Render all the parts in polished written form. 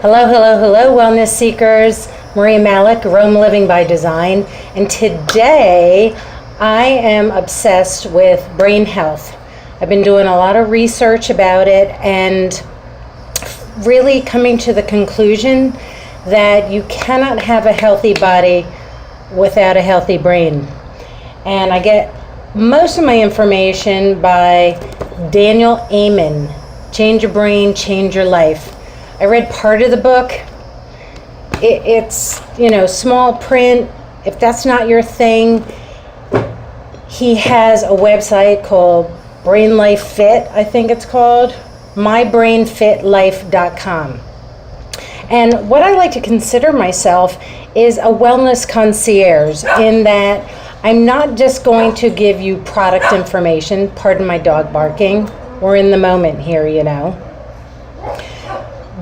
Hello, hello, hello, wellness seekers. Maria Malik, Rome Living by Design. And today I am obsessed with brain health. I've been doing a lot of research about it and really coming to the conclusion that you cannot have a healthy body without a healthy brain. And I get most of my information by Daniel Amen, Change Your Brain, Change Your Life. I read part of the book. It's, small print. If that's not your thing, he has a website called Brain Life Fit, I think it's called, mybrainfitlife.com. And what I like to consider myself is a wellness concierge, in that I'm not just going to give you product information, pardon my dog barking, we're in the moment here,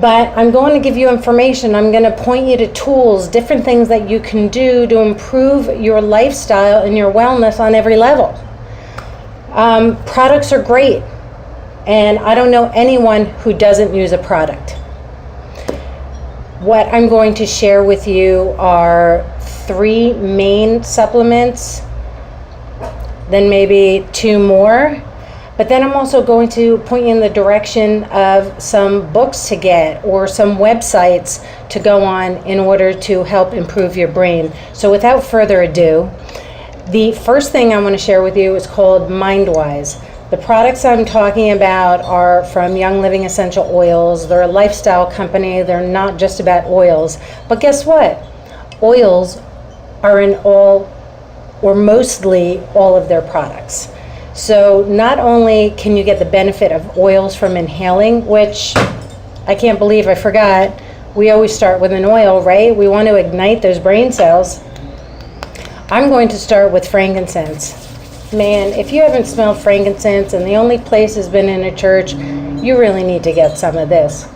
But I'm going to give you information. I'm going to point you to tools, different things that you can do to improve your lifestyle and your wellness on every level. Products are great, and I don't know anyone who doesn't use a product. What I'm going to share with you are 3 main supplements, then maybe 2 more. But then I'm also going to point you in the direction of some books to get or some websites to go on in order to help improve your brain. So without further ado, the first thing I want to share with you is called MindWise. The products I'm talking about are from Young Living Essential Oils. They're a lifestyle company. They're not just about oils. But guess what? Oils are in all or mostly all of their products. So not only can you get the benefit of oils from inhaling, which I can't believe I forgot, we always start with an oil, right? We want to ignite those brain cells. I'm going to start with frankincense. Man, if you haven't smelled frankincense and the only place has been in a church, you really need to get some of this.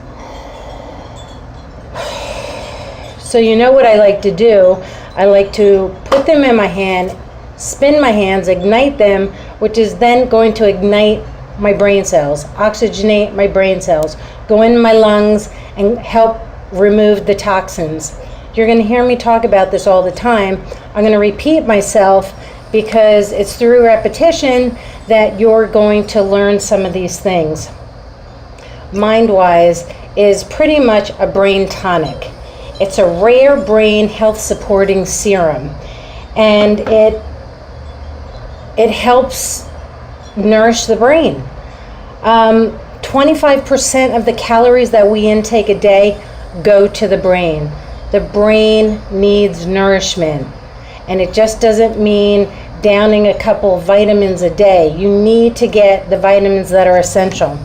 So you know what I like to do? I like to put them in my hand, spin my hands, ignite them, which is then going to ignite my brain cells, oxygenate my brain cells, go in my lungs and help remove the toxins. You're going to hear me talk about this all the time. I'm going to repeat myself because it's through repetition that you're going to learn some of these things. MindWise is pretty much a brain tonic. It's a rare brain health supporting serum, and it helps nourish the brain. 25% of the calories that we intake a day go to the brain. The brain needs nourishment, and it just doesn't mean downing a couple of vitamins a day. You need to get the vitamins that are essential.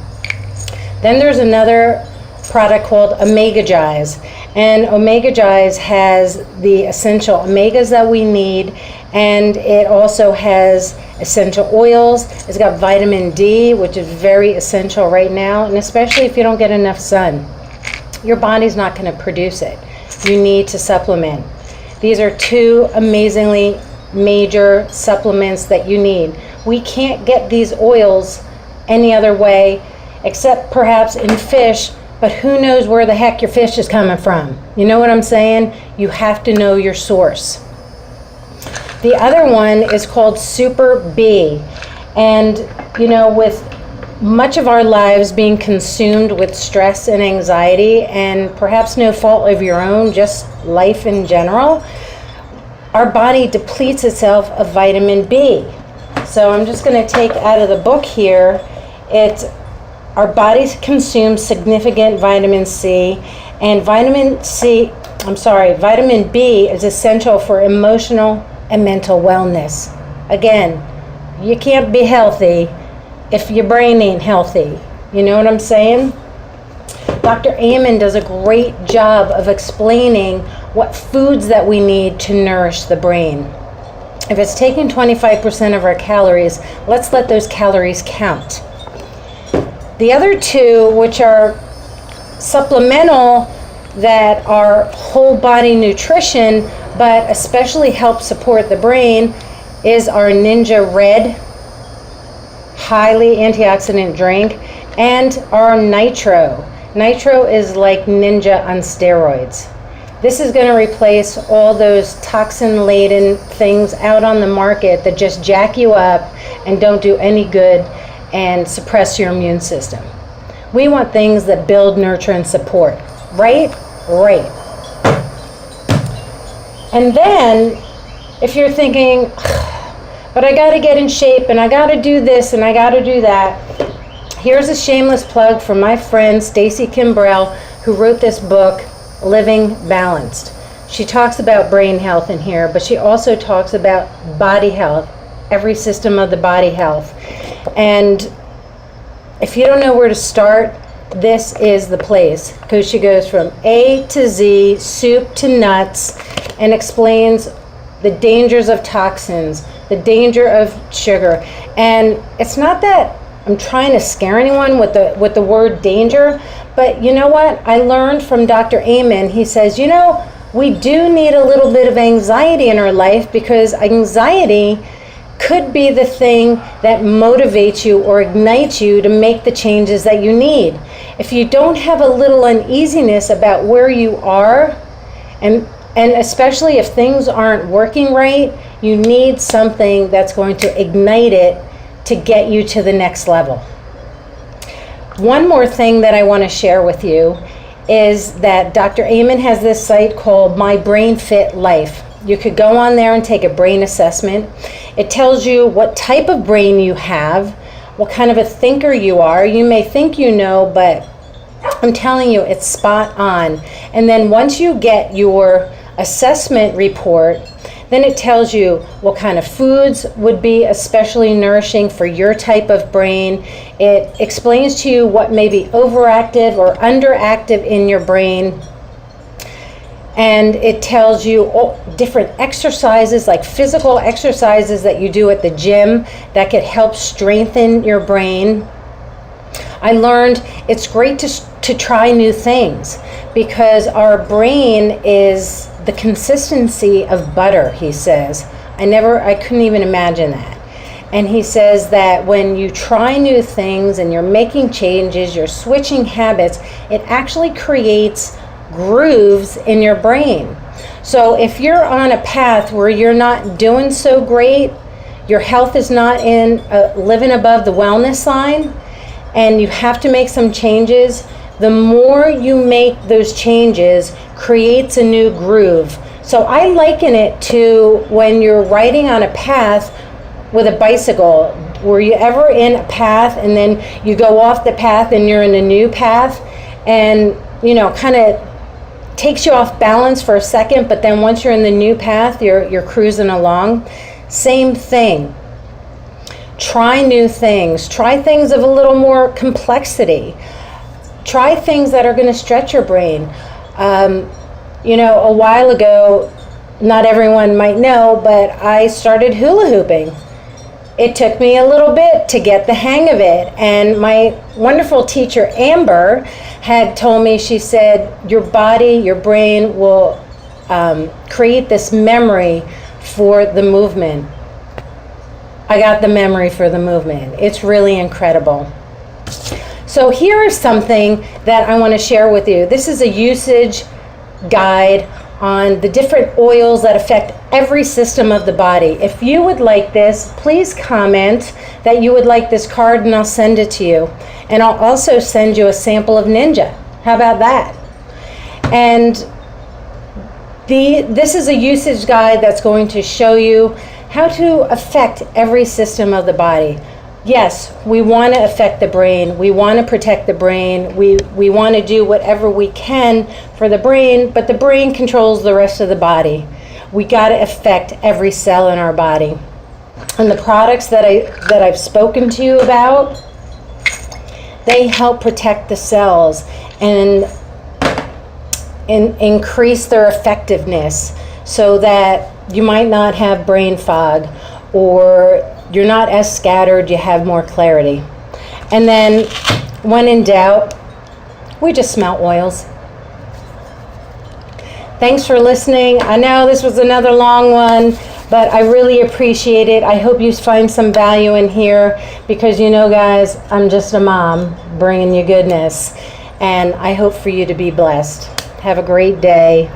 Then there's another product called Omega-Gize, and Omega-Gize has the essential omegas that we need, and it also has essential oils. It's got vitamin D, which is very essential right now, and especially if you don't get enough sun. Your body's not going to produce it. You need to supplement. These are 2 amazingly major supplements that you need. We can't get these oils any other way except perhaps in fish, but who knows where the heck your fish is coming from? You know what I'm saying? You have to know your source. The other one is called Super B. And, with much of our lives being consumed with stress and anxiety, and perhaps no fault of your own, just life in general, our body depletes itself of vitamin B. So I'm just going to take out of the book here, our bodies consume significant vitamin C, and vitamin B is essential for emotional and mental wellness. Again, you can't be healthy if your brain ain't healthy. You know what I'm saying? Dr. Amen does a great job of explaining what foods that we need to nourish the brain. If it's taking 25% of our calories, let's let those calories count. The other 2, which are supplemental, that are whole body nutrition, but especially help support the brain, is our Ninja Red, highly antioxidant drink, and our Nitro. Nitro is like Ninja on steroids. This is going to replace all those toxin-laden things out on the market that just jack you up and don't do any good and suppress your immune system. We want things that build, nurture, and support. Right? Right. And then, if you're thinking, but I got to get in shape, and I got to do this, and I got to do that, here's a shameless plug from my friend Stacy Kimbrell, who wrote this book, Living Balanced. She talks about brain health in here, but she also talks about body health, every system of the body health. And if you don't know where to start, this is the place, because she goes from A to Z, soup to nuts, and explains the dangers of toxins, the danger of sugar. And it's not that I'm trying to scare anyone with the word danger, but you know what? I learned from Dr. Amen. He says, we do need a little bit of anxiety in our life, because anxiety could be the thing that motivates you or ignites you to make the changes that you need. If you don't have a little uneasiness about where you are, and especially if things aren't working right, you need something that's going to ignite it to get you to the next level. One more thing that I want to share with you is that Dr. Amen has this site called My Brain Fit Life. You could go on there and take a brain assessment. It tells you what type of brain you have, what kind of a thinker you are. You may think you know, but I'm telling you, it's spot on. And then once you get your assessment report, then it tells you what kind of foods would be especially nourishing for your type of brain. It explains to you what may be overactive or underactive in your brain. And it tells you different exercises, like physical exercises that you do at the gym that could help strengthen your brain. I learned it's great to try new things, because our brain is the consistency of butter, he says. I couldn't even imagine that. And he says that when you try new things and you're making changes, you're switching habits, it actually creates grooves in your brain. So if you're on a path where you're not doing so great, your health is not living above the wellness line, and you have to make some changes, the more you make those changes creates a new groove. So I liken it to when you're riding on a path with a bicycle. Were you ever in a path and then you go off the path and you're in a new path, and kind of takes you off balance for a second, but then once you're in the new path, you're cruising along? Same thing. Try new things. Try things of a little more complexity. Try things that are going to stretch your brain. A while ago, not everyone might know, but I started hula hooping. It took me a little bit to get the hang of it. And my wonderful teacher, Amber, had told me, she said, your body, your brain will create this memory for the movement. I got the memory for the movement. It's really incredible. So here is something that I want to share with you. This is a usage guide on the different oils that affect every system of the body. If you would like this, please comment that you would like this card and I'll send it to you. And I'll also send you a sample of Ninja. How about that? And this is a usage guide that's going to show you how to affect every system of the body. Yes, we want to affect the brain. We want to protect the brain. We want to do whatever we can for the brain, but the brain controls the rest of the body. We got to affect every cell in our body. And the products that I've spoken to you about, they help protect the cells and increase their effectiveness so that you might not have brain fog, or you're not as scattered, you have more clarity. And then, when in doubt, we just smell oils. Thanks for listening. I know this was another long one, but I really appreciate it. I hope you find some value in here, because guys, I'm just a mom bringing you goodness. And I hope for you to be blessed. Have a great day.